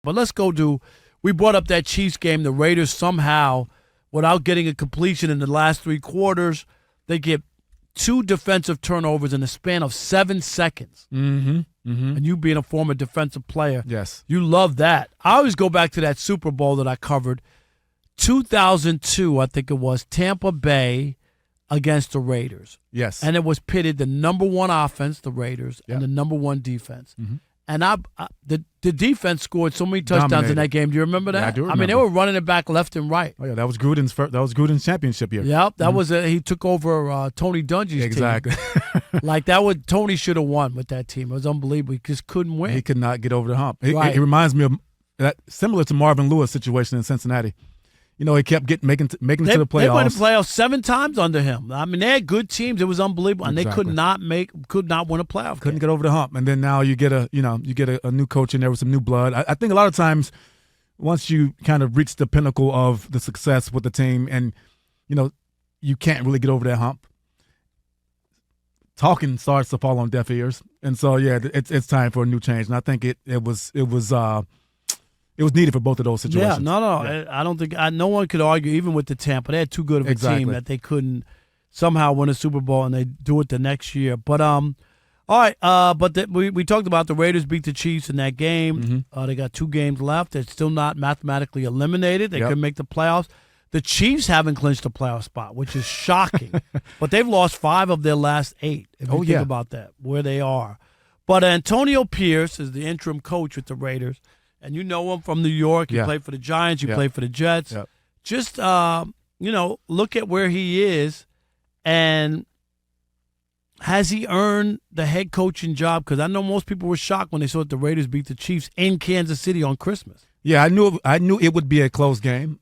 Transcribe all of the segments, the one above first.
But let's go to, we brought up that Chiefs game. The Raiders somehow, without getting a completion in the last three quarters, they get two defensive turnovers in the span of 7 seconds. Mm-hmm. Mm-hmm. And you being a former defensive player, yes, you love that. I always go back to that Super Bowl that I covered, 2002, I think it was, Tampa Bay against the Raiders. Yes. And it was pitted the number one offense, the Raiders, Yep. and the number one defense. Mm-hmm. And the defense scored so many touchdowns Dominated. in that game. Do you remember that? Yeah, I do remember. mean, they were running it back left and right. Oh yeah, that was Gruden's championship year. Yep, that was he took over Tony Dungy's exactly. team. Like Tony should have won with that team. It was unbelievable. He just couldn't win. He could not get over the hump. Right. He reminds me of that, similar to Marvin Lewis' situation in Cincinnati. You know, he kept making it to the playoffs. They went to the playoffs 7 times under him. I mean, they had good teams. It was unbelievable, and Exactly. they could not win a playoff Couldn't game. get over the hump, and then now you get a new coach in there with some new blood. I think a lot of times, once you kind of reach the pinnacle of the success with the team, and you can't really get over that hump, talking starts to fall on deaf ears, and so yeah, it's time for a new change. And I think it was needed for both of those situations. Yeah, no. Yeah. I don't think no one could argue, even with the Tampa. They had too good of a team that they couldn't somehow win a Super Bowl, and they do it the next year. But all right. But we talked about the Raiders beat the Chiefs in that game. Mm-hmm. They got 2 games left. They're still not mathematically eliminated. They Yep. could make the playoffs. The Chiefs haven't clinched a playoff spot, which is shocking. But they've lost 5 of their last 8. If you think about that, where they are. But Antonio Pierce is the interim coach with the Raiders. And you know him from New York. He played for the Giants. You played for the Jets. Yep. Just, look at where he is. And has he earned the head coaching job? Because I know most people were shocked when they saw that the Raiders beat the Chiefs in Kansas City on Christmas. Yeah, I knew it would be a close game,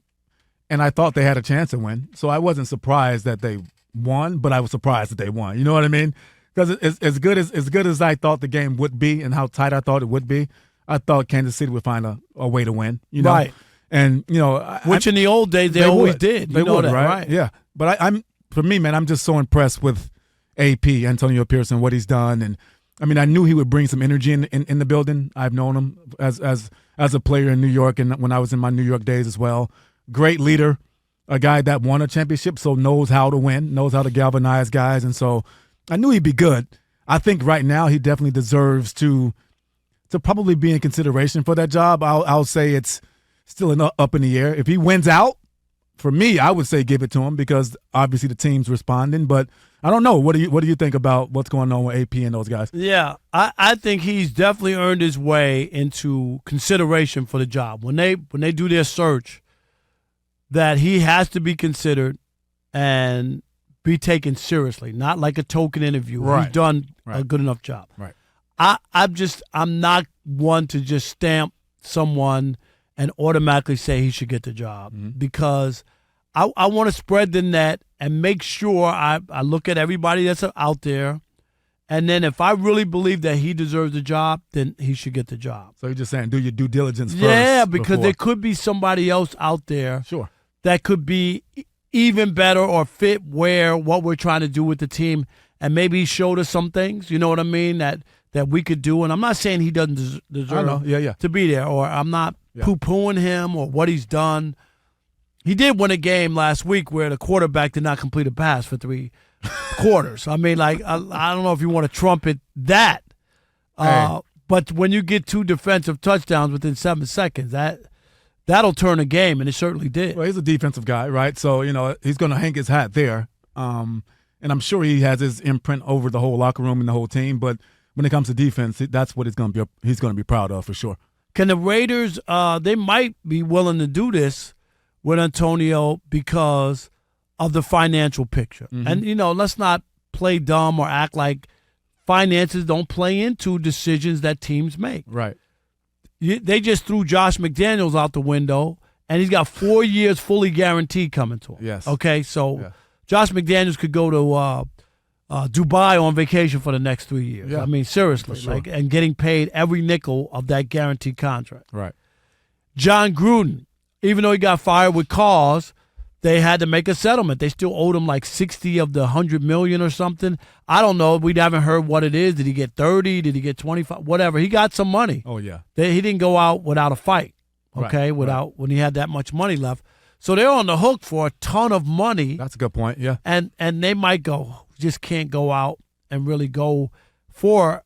and I thought they had a chance to win. So I wasn't surprised that they won, but I was surprised that they won. You know what I mean? Because as good as I thought the game would be and how tight I thought it would be, I thought Kansas City would find a way to win, Right. And, which in the old days they always did. They would, that, right? Yeah. But for me, man, I'm just so impressed with AP, Antonio Pierce, and what he's done. And, I mean, I knew he would bring some energy in the building. I've known him as a player in New York and when I was in my New York days as well. Great leader, a guy that won a championship, so knows how to win, knows how to galvanize guys. And so I knew he'd be good. I think right now he definitely deserves to probably be in consideration for that job. I'll say it's still up in the air. If he wins out, for me, I would say give it to him because obviously the team's responding. But I don't know. What do you think about what's going on with AP and those guys? Yeah, I think he's definitely earned his way into consideration for the job. When they do their search, that he has to be considered and be taken seriously, not like a token interview. Right. He's done a good enough job. Right. I'm not one to just stamp someone and automatically say he should get the job because I want to spread the net and make sure I look at everybody that's out there, and then if I really believe that he deserves the job, then he should get the job. So you're just saying do your due diligence first. Yeah, because before. there could be somebody else out there Sure. that could be even better or fit what we're trying to do with the team, and maybe he showed us some things, you know what I mean, that we could do. And I'm not saying he doesn't deserve to be there, or I'm not poo-pooing him or what he's done. He did win a game last week where the quarterback did not complete a pass for 3 quarters. I mean, like, I don't know if you want to trumpet that. But when you get 2 defensive touchdowns within 7 seconds, that'll turn a game, and it certainly did. Well, he's a defensive guy, right? So, he's going to hang his hat there. And I'm sure he has his imprint over the whole locker room and the whole team. But when it comes to defense, that's what he's going to be proud of for sure. Can the Raiders, they might be willing to do this with Antonio because of the financial picture. And, let's not play dumb or act like finances don't play into decisions that teams make. Right. They just threw Josh McDaniels out the window, and he's got 4 years fully guaranteed coming to him. Yes. Okay, so Josh McDaniels could go to Dubai on vacation for the next 3 years. Yeah. I mean, seriously, sure. and getting paid every nickel of that guaranteed contract. Right. John Gruden, even though he got fired with cause, they had to make a settlement. They still owed him like 60 of the 100 million or something. I don't know. We haven't heard what it is. Did he get 30? Did he get 25? Whatever. He got some money. Oh, yeah. He didn't go out without a fight, okay, when he had that much money left. So they're on the hook for a ton of money. That's a good point, yeah. And they might just can't go out and really go for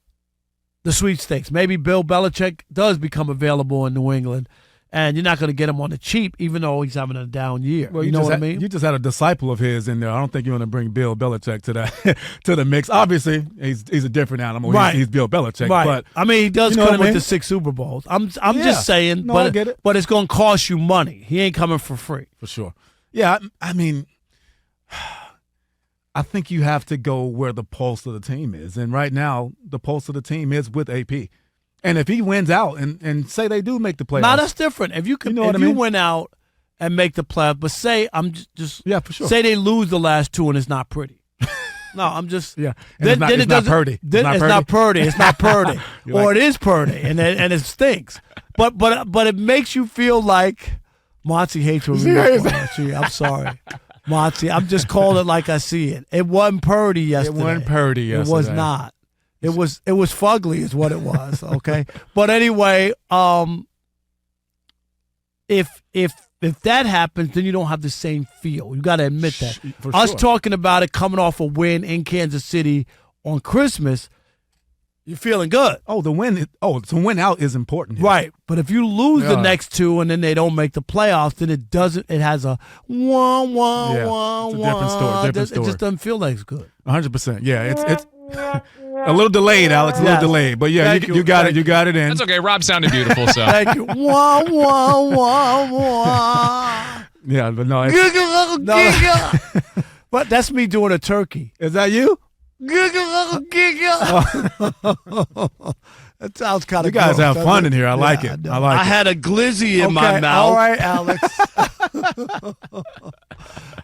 the sweepstakes. Maybe Bill Belichick does become available in New England, and you're not going to get him on the cheap, even though he's having a down year. Well, you know what I mean? You just had a disciple of his in there. I don't think you want to bring Bill Belichick to that to the mix. Obviously, he's a different animal. Right. He's Bill Belichick. Right. But I mean, he does come with the 6 Super Bowls. I'm just saying, I get it. But it's going to cost you money. He ain't coming for free. For sure. Yeah, I mean, I think you have to go where the pulse of the team is. And right now, the pulse of the team is with AP. And if he wins out and say they do make the playoffs. Now, that's different. If you win out and make the playoffs, but say for sure. Say they lose the last 2 and it's not pretty. No, I'm just And it's not Purdy. It's not Purdy. It's not Purdy. Or it is Purdy and it stinks. But it makes you feel like Monty hates what we do. I'm sorry. Monty, I'm just calling it like I see it. It wasn't Purdy yesterday. It wasn't Purdy yesterday. It was not. It was fugly is what it was, okay? But anyway, if that happens, then you don't have the same feel. You got to admit that. Us talking about it coming off a win in Kansas City on Christmas, you're feeling good. To win out is important here. Right. But if you lose the next 2 and then they don't make the playoffs, then it has a wah. It's a different story. It just doesn't feel like it's good. 100%. Yeah, it's a little delayed, Alex. A little delayed, but yeah, you got it. You got it in. That's okay. Rob sounded beautiful, so thank you. Wah. Yeah, but no. But that's me doing a turkey. Is that you? That sounds kind of. You guys have fun in here. I like it. I had a glizzy in my mouth. All right, Alex.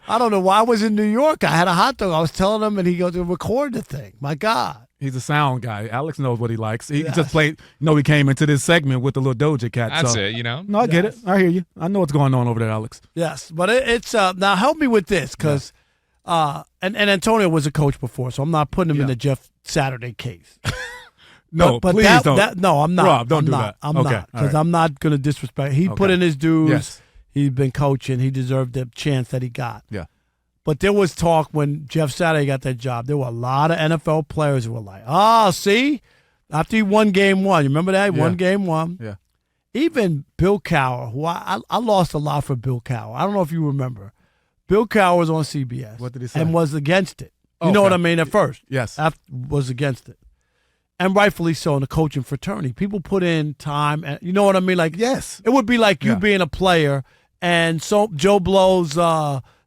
I don't know why I was in New York. I had a hot dog. I was telling him, and he goes to record the thing. My God. He's a sound guy. Alex knows what he likes. He just played. We came into this segment with the little Doja Cat. That's it. No, I get it. I hear you. I know what's going on over there, Alex. Yes, but it's now help me with this because. And Antonio was a coach before, so I'm not putting him in the Jeff Saturday case. No, but please don't. No, I'm not. Rob, don't do that. I'm not because I'm not going to disrespect. He put in his dues. Yes. He's been coaching. He deserved the chance that he got. Yeah. But there was talk when Jeff Saturday got that job. There were a lot of NFL players who were like, see? After he won game 1. You remember that? He won game 1. Yeah. Even Bill Cowher, who I lost a lot for Bill Cowher. I don't know if you remember. Bill Cowher was on CBS. What did he say? And was against it. You know what I mean? At first. Yes. Was against it. And rightfully so in the coaching fraternity. People put in time. And you know what I mean? Like, yes. It would be like you being a player and so Joe Blow's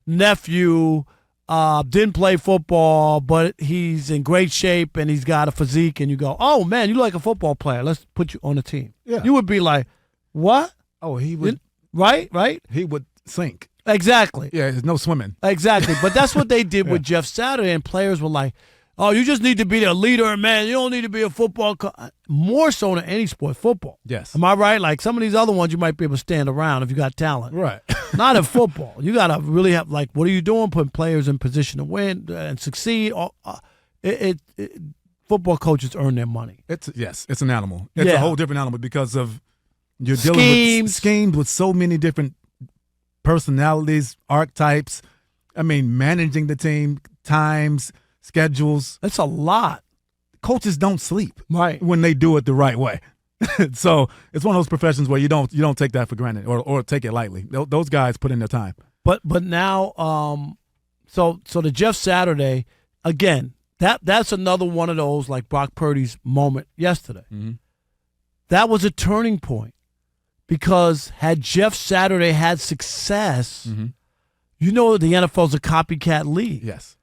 nephew didn't play football, but he's in great shape and he's got a physique. And you go, oh, man, you like a football player. Let's put you on the team. Yeah. You would be like, what? Oh, he would. Right? He would sink. Exactly. Yeah, there's no swimming. Exactly. But that's what they did with Jeff Saturday, and players were like, oh, you just need to be the leader, man. You don't need to be a football more so than any sport, football. Yes. Am I right? Like some of these other ones, you might be able to stand around if you got talent. Right. Not in football. You got to really have, like, what are you doing? Putting players in position to win and succeed. Football coaches earn their money. It's an animal. It's a whole different animal because of you're dealing with schemes with so many different personalities, archetypes. I mean, managing the team, times, schedules. That's a lot. Coaches don't sleep right when they do it the right way. So it's one of those professions where you don't take that for granted or take it lightly. Those guys put in their time. But now, so the Jeff Saturday again. That's another one of those like Brock Purdy's moment yesterday. Mm-hmm. That was a turning point because had Jeff Saturday had success, mm-hmm. you know the NFL's a copycat league. Yes.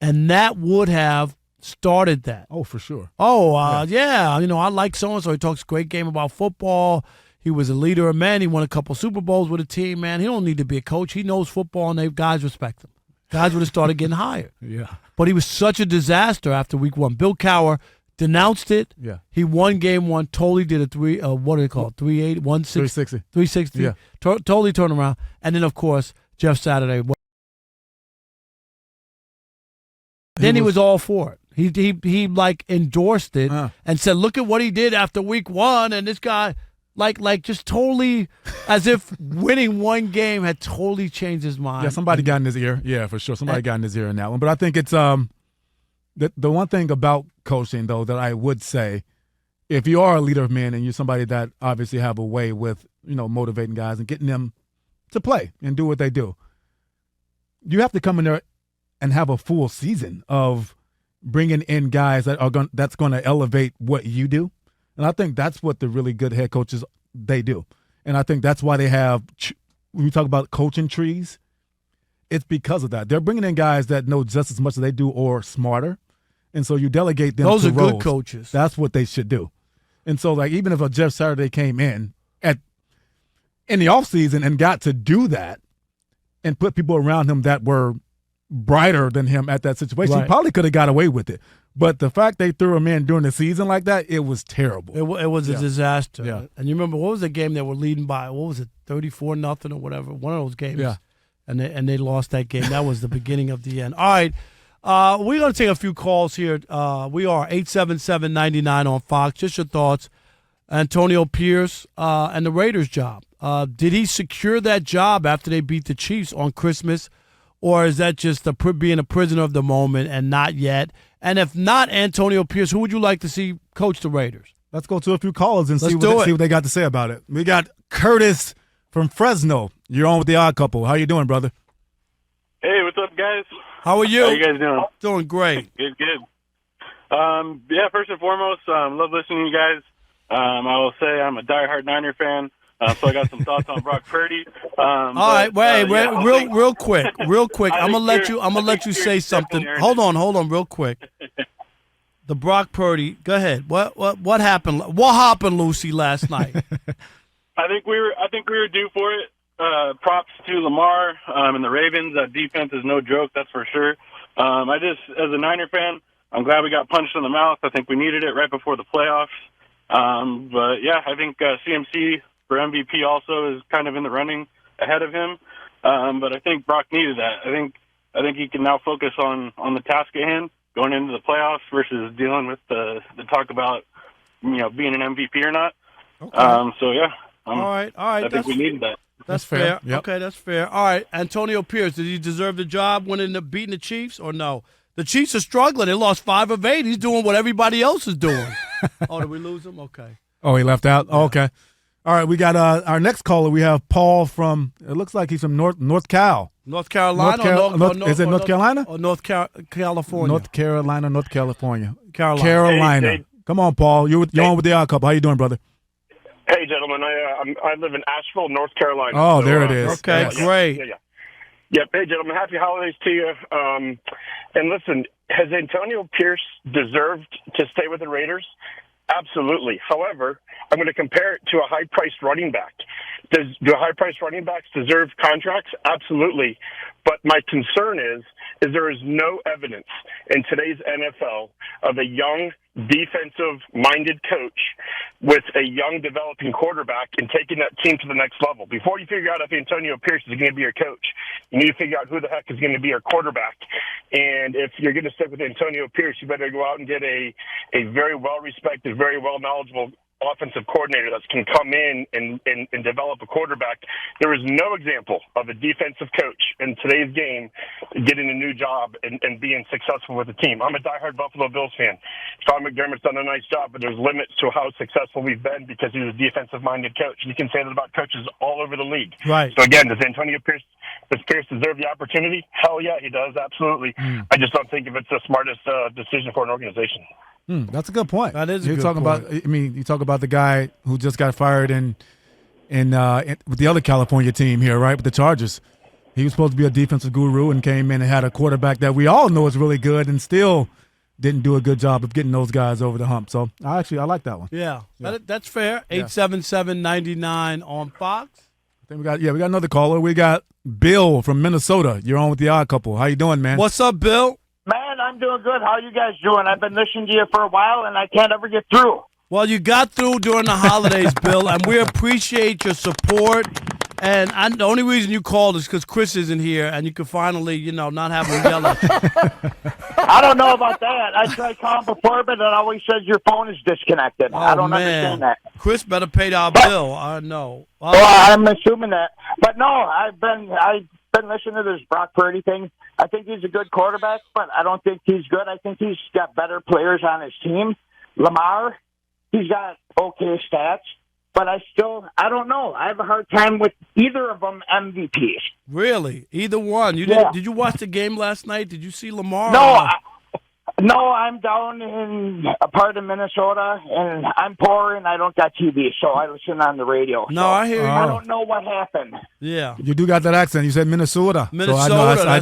And that would have started that. Oh, for sure. Oh, yeah. You know, I like so-and-so. He talks a great game about football. He was a leader of men. He won a couple Super Bowls with a team, man. He don't need to be a coach. He knows football, and guys respect him. Guys would have started getting hired. Yeah. But he was such a disaster after week 1. Bill Cowher denounced it. Yeah. He won game 1, totally did a what do they call it? 360. 360. 360. Yeah. Totally turned around. And then, of course, Jeff Saturday Then he was all for it. He like endorsed it and said, "Look at what he did after week 1." And this guy, like just totally, as if winning one game had totally changed his mind. Yeah, somebody got in his ear. Yeah, for sure, somebody got in his ear in that one. But I think it's the one thing about coaching though that I would say, if you are a leader of men and you're somebody that obviously have a way with motivating guys and getting them to play and do what they do, you have to come in there and have a full season of bringing in guys that's going to elevate what you do. And I think that's what the really good head coaches, they do. And I think that's why they have, when we talk about coaching trees, it's because of that. They're bringing in guys that know just as much as they do or smarter. And so you delegate them Those to are roles. good coaches. That's what they should do. And so, like, even if a Jeff Saturday came in the offseason and got to do that and put people around him that were brighter than him at that situation, he probably could have got away with it. But the fact they threw him in during the season like that, it was terrible. It was a disaster. Yeah. And you remember, what was the game they were leading by? What was it, 34-0 or whatever? One of those games. Yeah. And they lost that game. That was the beginning of the end. All right. We're going to take a few calls here. We are 877-99 on Fox. Just your thoughts. Antonio Pierce and the Raiders' job. Did he secure that job after they beat the Chiefs on Christmas? Or is that just being a prisoner of the moment and not yet? And if not Antonio Pierce, who would you like to see coach the Raiders? Let's go to a few callers and see what they got to say about it. We got Curtis from Fresno. You're on with the Odd Couple. How you doing, brother? Hey, what's up, guys? How are you? How you guys doing? Doing great. Good. First and foremost, love listening to you guys. I will say I'm a diehard Niner fan. So I got some thoughts on Brock Purdy. All right, real quick. I'm gonna let you say something. Hold on, real quick. The Brock Purdy. Go ahead. What happened? What happened, Lucy, last night? I think we were due for it. Props to Lamar and the Ravens. That defense is no joke, that's for sure. As a Niner fan, I'm glad we got punched in the mouth. I think we needed it right before the playoffs. I think CMC for MVP also is kind of in the running ahead of him. But I think Brock needed that. I think he can now focus on the task at hand, going into the playoffs versus dealing with the talk about being an MVP or not. Okay. All right. I think we needed that. That's fair. Yep. Okay, that's fair. All right, Antonio Pierce, did he deserve the job beating the Chiefs or no? The Chiefs are struggling. They lost 5 of 8. He's doing what everybody else is doing. Oh, did we lose him? Okay. Oh, he left out? Yeah. Oh, okay. All right, we got our next caller. We have Paul from, it looks like he's from North Carolina. North Carolina? Is it North Carolina? Or California? North California. Carolina. Hey. Come on, Paul. You're on with the Odd Couple. How you doing, brother? Hey, gentlemen. I live in Asheville, North Carolina. Oh, so, there it is. Okay, yes. Great. Yeah. Yep. Hey, gentlemen. Happy holidays to you. And listen, has Antonio Pierce deserved to stay with the Raiders? Absolutely. However, I'm going to compare it to a high-priced running back. Do high-priced running backs deserve contracts? Absolutely. But my concern is there is no evidence in today's NFL of a young, defensive-minded coach with a young, developing quarterback and taking that team to the next level. Before you figure out if Antonio Pierce is going to be your coach, you need to figure out who the heck is going to be your quarterback. And if you're going to stick with Antonio Pierce, you better go out and get a very well-respected, very well-knowledgeable offensive coordinator that can come in and develop a quarterback. There is no example of a defensive coach in today's game getting a new job and being successful with the team. I'm a diehard Buffalo Bills fan. Sean McDermott's done a nice job, but there's limits to how successful we've been because he's a defensive-minded coach. You can say that about coaches all over the league. Right. So, again, does Pierce deserve the opportunity? Hell yeah, he does, absolutely. I just don't think if it's the smartest decision for an organization. That's a good point. That is a good point. You talk about the guy who just got fired with the other California team here, right, with the Chargers. He was supposed to be a defensive guru and came in and had a quarterback that we all know is really good and still didn't do a good job of getting those guys over the hump. So, I like that one. Yeah. That's fair. 877-99 on Fox. I think we got another caller. We got Bill from Minnesota. You're on with the Odd Couple. How you doing, man? What's up, Bill? Man, I'm doing good. How are you guys doing? I've been listening to you for a while, and I can't ever get through. Well, you got through during the holidays, Bill, and we appreciate your support And the only reason you called is because Chris isn't here, and you could finally, not have him yell at you. I don't know about that. I tried calling before, but it always says your phone is disconnected. I don't understand that. Chris better pay our bill. I know. Well, I'm assuming that. But no, I've been listening to this Brock Purdy thing. I think he's a good quarterback, but I don't think he's good. I think he's got better players on his team. Lamar, he's got okay stats, but I don't know. I have a hard time with either of them MVPs. Really? Either one? Did you watch the game last night? Did you see Lamar? No, I'm down in a part of Minnesota, and I'm poor, and I don't got TV, so I listen on the radio. No, I hear you. I don't know what happened. Yeah. You do got that accent. You said Minnesota. Minnesota.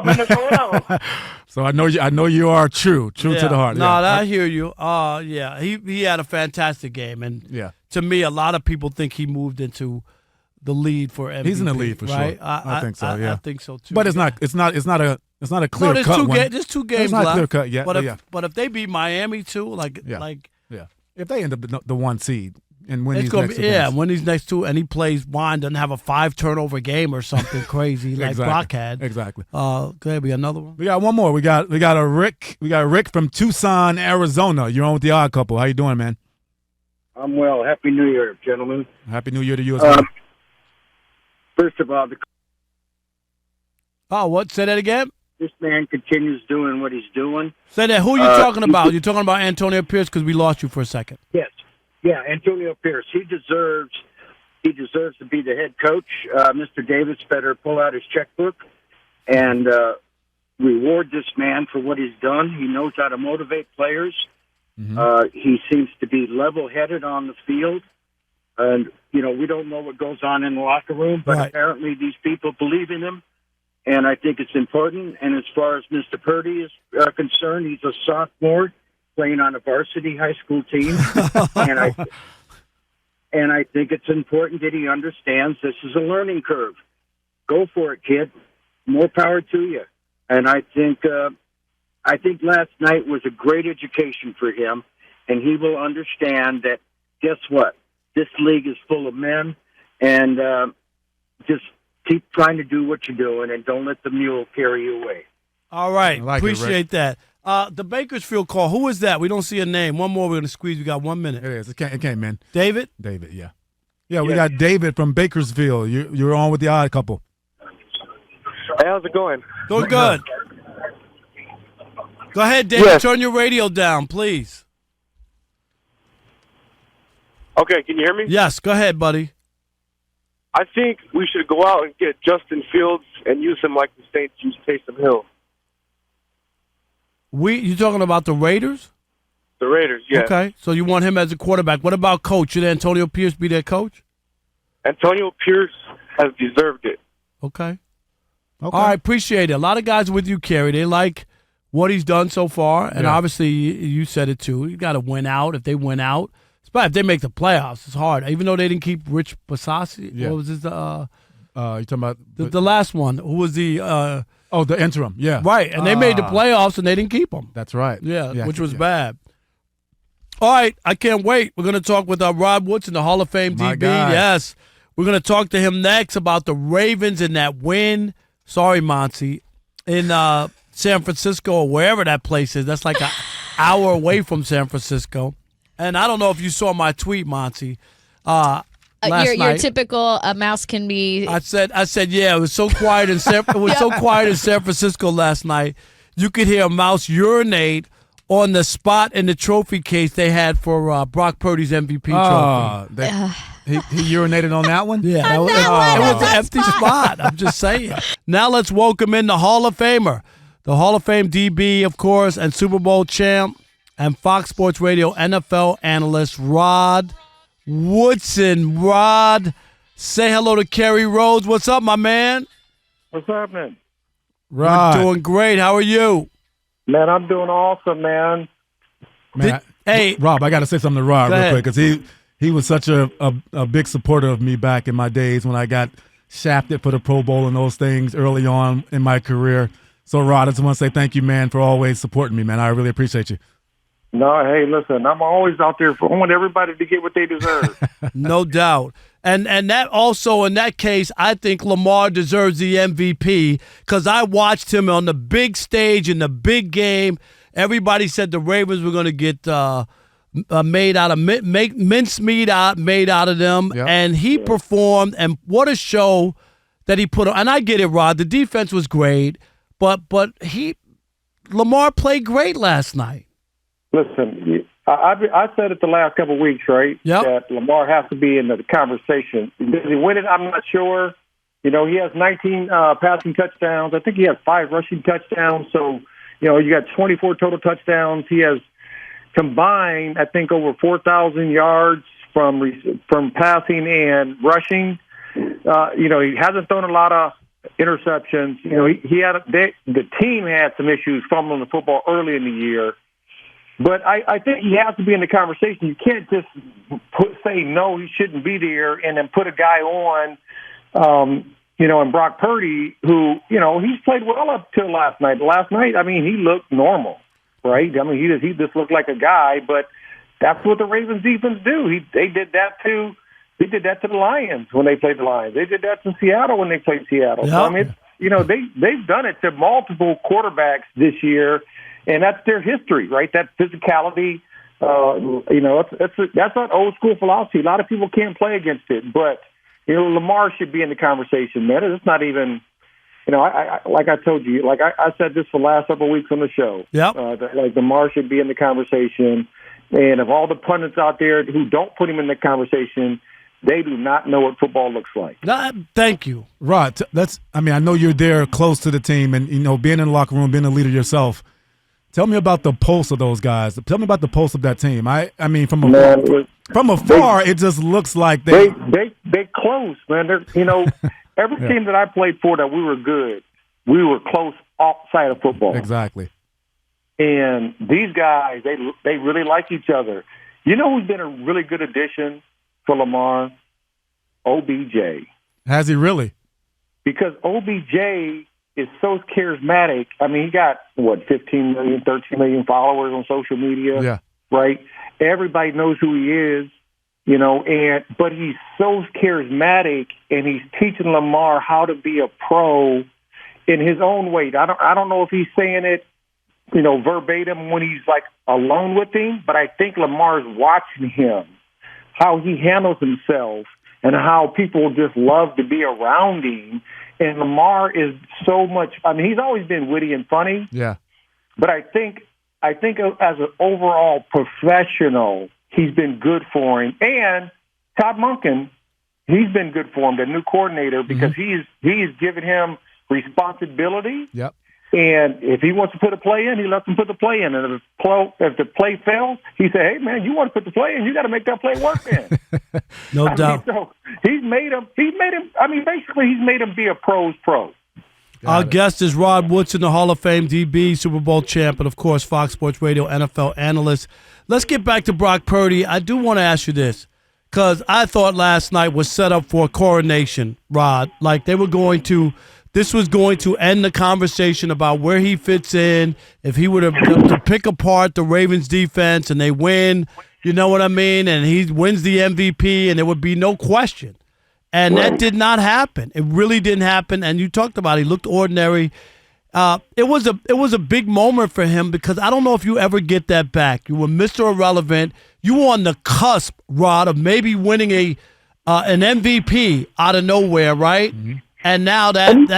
Minnesota. So I know you are true to the heart. No, I hear you. Yeah, he had a fantastic game, and to me, a lot of people think he moved into the lead for MVP. He's in the lead for right? sure. I think so. Yeah, I think so too. But it's not a clear cut one. There's two games it's not left. Clear cut yet. But if they beat Miami too, if they end up the 1 seed and win these next win these next two, and he plays wine, doesn't have a 5 turnover game or something crazy like Brock had. Exactly. Could be another one. We got one more. We got a Rick. We got Rick from Tucson, Arizona. You're on with the Odd Couple. How you doing, man? I'm well. Happy New Year, gentlemen. Happy New Year to you as well. First of all, what? Say that again. This man continues doing what he's doing. Say that. Who are you talking about? You're talking about Antonio Pierce because we lost you for a second. Yes. Yeah, Antonio Pierce. He deserves to be the head coach. Mr. Davis better pull out his checkbook and reward this man for what he's done. He knows how to motivate players. Mm-hmm. He seems to be level-headed on the field. And, we don't know what goes on in the locker room, but apparently these people believe in him. And I think it's important. And as far as Mr. Purdy is concerned, he's a sophomore playing on a varsity high school team. and I think it's important that he understands this is a learning curve. Go for it, kid. More power to you. And I think last night was a great education for him. And he will understand that, guess what? This league is full of men. And just keep trying to do what you're doing, and don't let the mule carry you away. All right. Appreciate that. The Bakersfield call, who is that? We don't see a name. One more we're going to squeeze. We got 1 minute. It is. It came, man. David? David, yeah. Yeah, we got David from Bakersfield. You're on with the Odd Couple. Hey, how's it going? Going good. Go ahead, David. Yes. Turn your radio down, please. Okay, can you hear me? Yes, go ahead, buddy. I think we should go out and get Justin Fields and use him like the Saints used Taysom Hill. You talking about the Raiders? The Raiders, yeah. Okay, so you want him as a quarterback. What about coach? Should Antonio Pierce be their coach? Antonio Pierce has deserved it. Okay. All right, appreciate it. A lot of guys with you, Kerry. They like what he's done so far, and obviously you said it too. You got to win out. If they win out, but if they make the playoffs, it's hard. Even though they didn't keep Rich Bisaccia. What was his? You talking about the last one? Who was the? The interim. Yeah. Right, and they made the playoffs and they didn't keep him. That's right. Yeah, which was bad. All right, I can't wait. We're going to talk with Rod Woodson, the Hall of Fame My DB. guy. Yes, we're going to talk to him next about the Ravens and that win. Sorry, Monty, in San Francisco or wherever that place is. That's like an hour away from San Francisco. And I don't know if you saw my tweet, Monty. Your typical mouse can be. I said, yeah. It was so quiet in San Francisco last night. You could hear a mouse urinate on the spot in the trophy case they had for Brock Purdy's MVP trophy. He urinated on that one? Yeah, it was an empty spot. I'm just saying. Now let's welcome in the Hall of Famer, the Hall of Fame DB, of course, and Super Bowl champ, and Fox Sports Radio NFL analyst Rod Woodson. Rod, say hello to Kerry Rhodes. What's up, my man? What's happening? Rod. We're doing great. How are you? Man, I'm doing awesome, man. Hey, Rob, I got to say something to Rod real ahead. quick because he was such a big supporter of me back in my days when I got shafted for the Pro Bowl and those things early on in my career. So, Rod, I just want to say thank you, man, for always supporting me, man. I really appreciate you. No, hey, listen, I'm always out there I want everybody to get what they deserve. No doubt. And that also, in that case, I think Lamar deserves the MVP because I watched him on the big stage in the big game. Everybody said the Ravens were going to get made out of mincemeat made out of them, and he performed. And what a show that he put on. And I get it, Rod. The defense was great, but Lamar played great last night. Listen, I said it the last couple of weeks, right? Yep. That Lamar has to be in the conversation. Does he win it? I'm not sure. You know, he has 19 passing touchdowns. I think he has 5 rushing touchdowns. So, you know, you got 24 total touchdowns. He has combined, I think, over 4,000 yards from passing and rushing. You know, he hasn't thrown a lot of interceptions. You know, the team had some issues fumbling the football early in the year. But I think he has to be in the conversation. You can't just say, no, he shouldn't be there, and then put a guy on, you know, and Brock Purdy, who, you know, he's played well up till last night. Last night, I mean, he looked normal, right? I mean, he just looked like a guy, but that's what the Ravens defense do. They did that to the Lions when they played the Lions. They did that to Seattle when they played Seattle. Yep. So, I mean, you know, they've done it to multiple quarterbacks this year. And that's their history, right? That physicality, you know, that's not old school philosophy. A lot of people can't play against it, but you know, Lamar should be in the conversation, man. It's not even, you know, I like I told you, like I said this for the last several weeks on the show. Yep. Like Lamar should be in the conversation, and of all the pundits out there who don't put him in the conversation, they do not know what football looks like. Thank you, Rod. I mean, I know you're there close to the team, and you know, being in the locker room, being a leader yourself. Tell me about the pulse of those guys. Tell me about the pulse of that team. I mean, from afar, it just looks like they close, man. They're, you know, every team that I played for that we were good, we were close outside of football. Exactly. And these guys, they really like each other. You know who's been a really good addition for Lamar? OBJ. Has he really? Because OBJ is so charismatic. I mean, he got, 15 million, 13 million followers on social media, right? Everybody knows who he is, you know, but he's so charismatic, and he's teaching Lamar how to be a pro in his own way. I don't know if he's saying it, you know, verbatim when he's, like, alone with him, but I think Lamar's watching him, how he handles himself, and how people just love to be around him. And Lamar is so much. I mean, he's always been witty and funny. Yeah. But I think as an overall professional, he's been good for him. And Todd Monken, he's been good for him, the new coordinator, because he's given him responsibility. Yep. And if he wants to put a play in, he lets him put the play in. And if the play fails, he said, "Hey, man, you want to put the play in? You got to make that play work in." No doubt. So he's made him. I mean, basically, he's made him be a pro's pro. Our guest is Rod Woodson, the Hall of Fame DB, Super Bowl champ, and of course, Fox Sports Radio NFL analyst. Let's get back to Brock Purdy. I do want to ask you this, because I thought last night was set up for a coronation, Rod. Like this was going to end the conversation about where he fits in. If he were to pick apart the Ravens defense and they win, you know what I mean? And he wins the MVP, and there would be no question. And that did not happen. It really didn't happen. And you talked about he looked ordinary. It was a big moment for him, because I don't know if you ever get that back. You were Mr. Irrelevant. You were on the cusp, Rod, of maybe winning an MVP out of nowhere, right? Mm-hmm. And now he's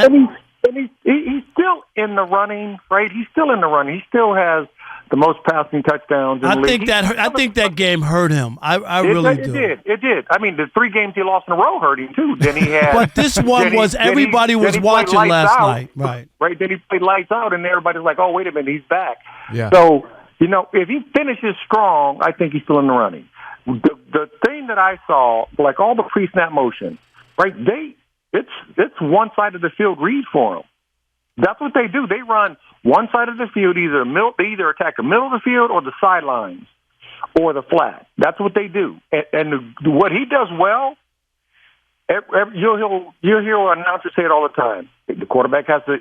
still in the running, right? He's still in the running. He still has the most passing touchdowns in the league. I think that game hurt him. I really do. It did. I mean, the 3 games he lost in a row hurt him too. Then he had. But this one was everybody was watching last night, right? Right. Then he played lights out, and everybody's like, "Oh, wait a minute, he's back." Yeah. So you know, if he finishes strong, I think he's still in the running. The thing that I saw, like all the pre-snap motion, right? It's one side of the field read for them. That's what they do. They run one side of the field, they either attack the middle of the field or the sidelines or the flat. That's what they do. And what he does well, you'll hear announcers say it all the time. The quarterback has to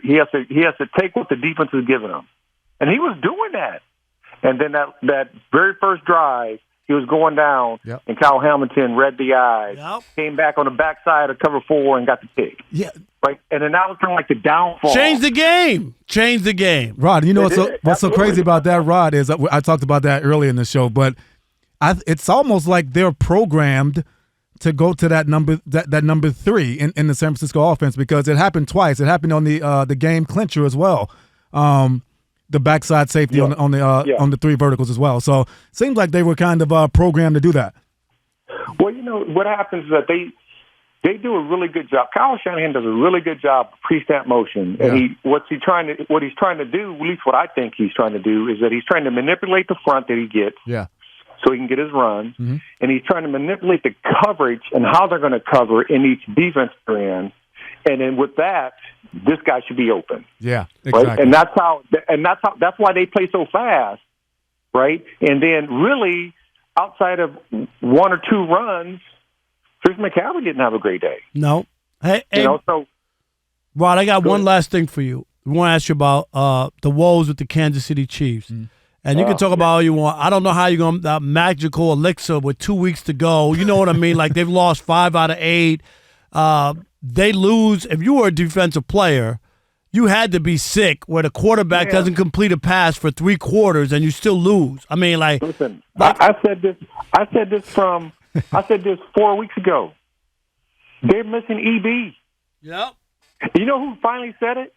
take what the defense is giving him, and he was doing that. And then that very first drive, he was going down, and Kyle Hamilton read the eyes, came back on the backside of cover 4 and got the pick. Yeah. Right? And then that was kind of like the downfall. Change the game. Rod, you know what's so crazy about that, Rod, is I talked about that earlier in the show, but it's almost like they're programmed to go to that number 3 in the San Francisco offense, because it happened twice. It happened on the game clincher as well. The backside safety on the 3 verticals as well. So it seems like they were kind of programmed to do that. Well, what happens is that they do a really good job. Kyle Shanahan does a really good job of pre-snap motion, and what he's trying to do, at least what I think he's trying to do, is that he's trying to manipulate the front that he gets, so he can get his runs, and he's trying to manipulate the coverage and how they're going to cover in each defense they're in, and then with that, this guy should be open. Yeah, exactly. Right? And that's why they play so fast, right? And then really, outside of 1 or 2 runs, Chris McCaffrey didn't have a great day. No. Hey, so Rod, I got one last thing for you. We want to ask you about the woes with the Kansas City Chiefs. And you can talk about all you want. I don't know how you're going to magical elixir with 2 weeks to go. You know what I mean? Like, they've lost 5 out of 8. They lose. If you were a defensive player, you had to be sick where the quarterback doesn't complete a pass for 3 quarters and you still lose. I mean, like, listen, I said this 4 weeks ago. They're missing EB. Yep. You know who finally said it?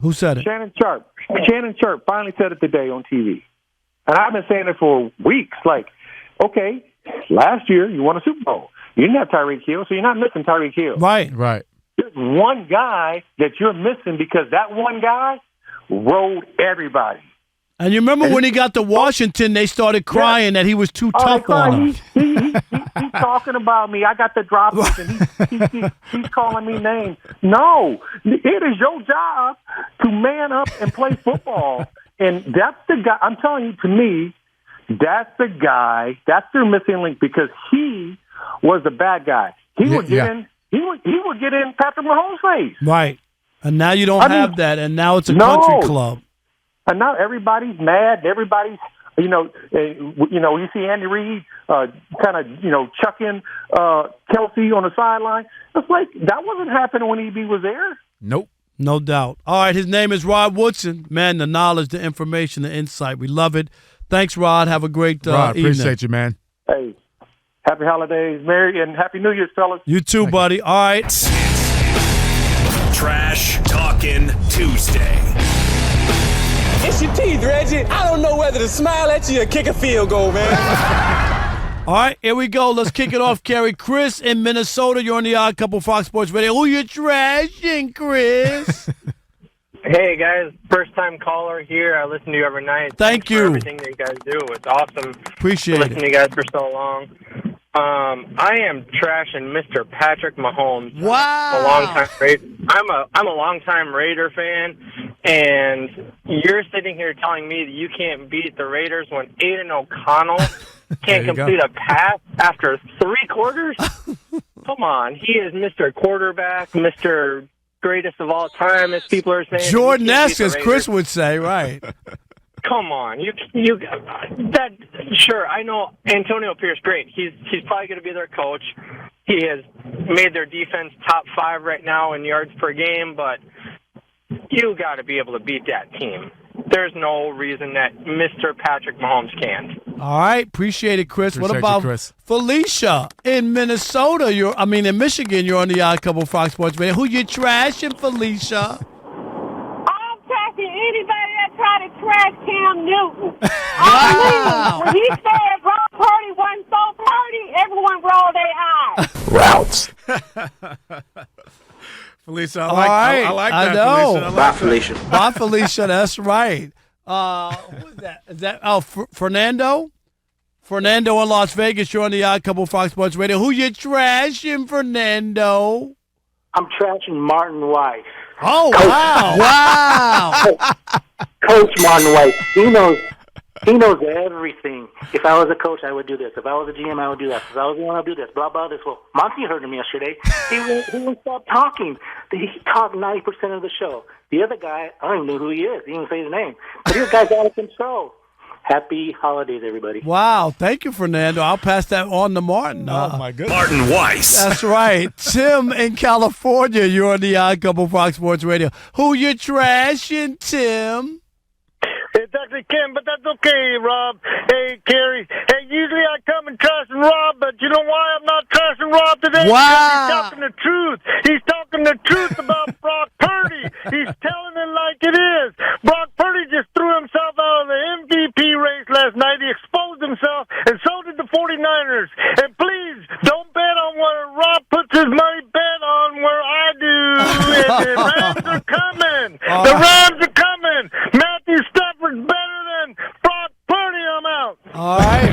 Who said it? Shannon Sharp. Shannon Sharp finally said it today on TV. And I've been saying it for weeks. Like, okay, last year you won a Super Bowl. You didn't have Tyreek Hill, so you're not missing Tyreek Hill. Right. There's one guy that you're missing because that one guy rode everybody. And you remember when he got to Washington, they started crying that he was too tough on him. He's talking about me. I got the drops, and he's calling me names. No, it is your job to man up and play football. And that's the guy. I'm telling you, to me, that's the guy. That's their missing link, because he was the bad guy. He would get in. He would get in Patrick Mahomes' face. Right. And now you don't have that, and now it's a country club. And now everybody's mad. Everybody's, you see Andy Reid kind of, chucking Kelsey on the sideline. It's like that wasn't happening when EB was there. Nope. No doubt. All right, his name is Rod Woodson. Man, the knowledge, the information, the insight. We love it. Thanks, Rod. Have a great Rod, evening. Appreciate you, man. Hey, happy holidays, Merry, and Happy New Year, fellas. You too, buddy. All right. Trash Talking Tuesday. It's your teeth, Reggie. I don't know whether to smile at you or kick a field goal, man. All right, here we go. Let's kick it off, Kerry. Chris in Minnesota. You're on the Odd Couple Fox Sports Radio. Who you trashing, Chris? Hey, guys. First-time caller here. I listen to you every night. Thank you for everything that you guys do. It's awesome. Appreciate it. Listening to you guys for so long. I am trashing Mr. Patrick Mahomes. Wow. I'm a longtime Raider fan, and you're sitting here telling me that you can't beat the Raiders when Aiden O'Connell can't complete a pass after 3 quarters? Come on. He is Mr. Quarterback, Mr. Greatest of all time, as people are saying. Jordan-esque, as Chris would say, right. Come on, sure. I know Antonio Pierce, great. He's probably going to be their coach. He has made their defense top 5 right now in yards per game, but you got to be able to beat that team. There's no reason that Mr. Patrick Mahomes can't. All right, appreciate it, Chris. Appreciate what about you, Chris? Felicia in Minnesota? In Michigan. You're on the Odd Couple Fox Sports Radio. Who you trashing, Felicia? Anybody that tried to trash Cam Newton. I believe when he said Brock Purdy wasn't so Purdy, everyone rolled their eyes. Routes. Felicia, I like that, know. Felicia. Bye, Felicia. Bye, Felicia. That's right. Who is that? Is that Fernando? Fernando in Las Vegas. You're on the Odd Couple Fox Sports Radio. Who you trashing, Fernando? I'm trashing Martin Weiss. Oh, wow. Coach Martin Weiss. He knows everything. If I was a coach, I would do this. If I was a GM, I would do that. If I was the one, I would do this. Blah, blah, this. Well, Monty heard him yesterday. He won't stop talking. He talked 90% of the show. The other guy, I don't even know who he is. He didn't say his name. But this guy's out of control. Happy holidays, everybody. Wow. Thank you, Fernando. I'll pass that on to Martin. Oh, my goodness. Martin Weiss. That's right. Tim in California, you're on the Odd Couple Fox Sports Radio. Who you trashing, Tim? It's actually Kim, but that's okay, Rob. Hey, Kerry. Hey, usually I come and trash and Rob, but you know why I'm not trashing Rob today? Wow. Because he's talking the truth. He's talking the truth about Brock Purdy. He's telling it like it is. Brock Purdy just threw himself out of the MVP race last night. He exposed himself, and so did the 49ers. And please, don't bet on where Rob puts his money. Bet on where I do. And the Rams are coming. The Rams are coming. Matthew Stafford's better than Brock Purdy. I'm out. All right.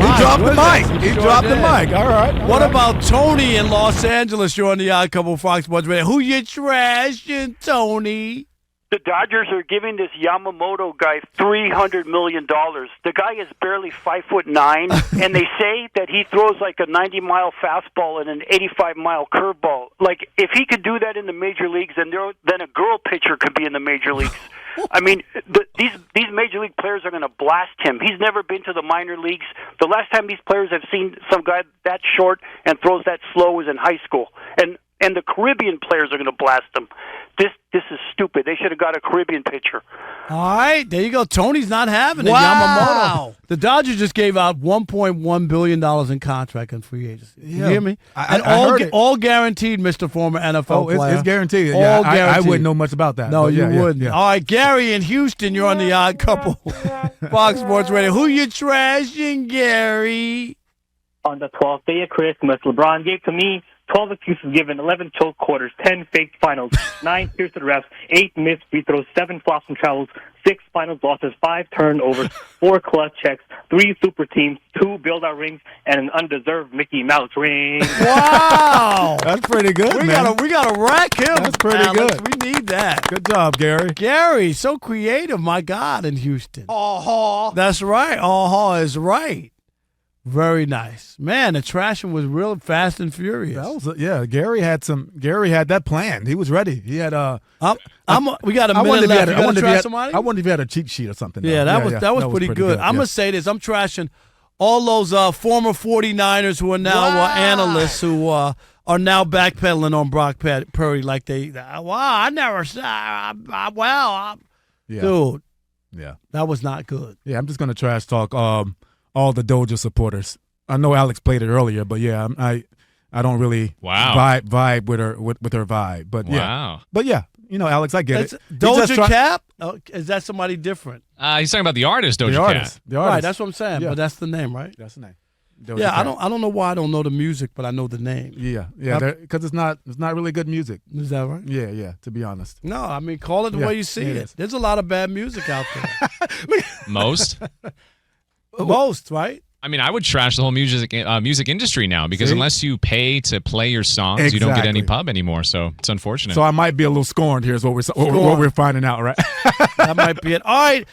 He dropped the mic. He dropped the mic. All right. What about Tony in Los Angeles? You're on the Odd Couple Fox Sports Radio. Who you trashing, Tony? The Dodgers are giving this Yamamoto guy $300 million. The guy is barely 5'9", and they say that he throws like a 90-mile fastball and an 85-mile curveball. Like, if he could do that in the major leagues, then a girl pitcher could be in the major leagues. I mean, these major league players are going to blast him. He's never been to the minor leagues. The last time these players have seen some guy that short and throws that slow was in high school. And the Caribbean players are going to blast him. This is stupid. They should have got a Caribbean pitcher. All right, there you go. Tony's not having it. Wow. Yamamoto. The Dodgers just gave out $1.1 billion in contract and free agency. You hear me? All guaranteed, Mr. Former NFL player. It's guaranteed. All guaranteed. I wouldn't know much about that. No, you wouldn't. Yeah. All right, Gary in Houston, you're on the Odd Couple Fox Sports Radio. Who you trashing, Gary? On the 12th day of Christmas, LeBron gave to me 12 excuses given, 11 choke quarters, 10 fake finals, 9 tears to the refs, 8 missed free throws, 7 flops and travels, 6 finals losses, 5 turnovers, 4 clutch checks, 3 super teams, 2 build-out rings, and an undeserved Mickey Mouse ring. Wow. That's pretty good, we man. We gotta rack him. That's pretty Alex. good. We need that. Good job, Gary. Gary, so creative, my God, in Houston. That's right. Is right. Very nice, man. The trashing was real fast and furious. That was Gary had that planned. He was ready. He had we got a minute left. You trash somebody? I wonder if he had a cheat sheet or something. Yeah, that was pretty good. I'm gonna say this. I'm trashing all those former 49ers who are now analysts who are now backpedaling on Brock Purdy like they. I never saw. Dude. Yeah, that was not good. Yeah, I'm just gonna trash talk. All the Doja supporters. I know Alex played it earlier, but yeah, I don't really vibe with her vibe. But yeah, you know, Alex, I get it. Doja Cat? Oh, is that somebody different? He's talking about the artist Doja Cat. The artist. Right, that's what I'm saying. Yeah. But that's the name, right? That's the name. Doja Cat. I don't know why I don't know the music, but I know the name. Yeah, because it's not really good music. Is that right? Yeah. To be honest. No, I mean, call it the way you see it. There's a lot of bad music out there. Most, right? I mean, I would trash the whole music industry now because unless you pay to play your songs, you don't get any pub anymore. So it's unfortunate. So I might be a little scorned here is what we're finding out, right? That might be it. All right,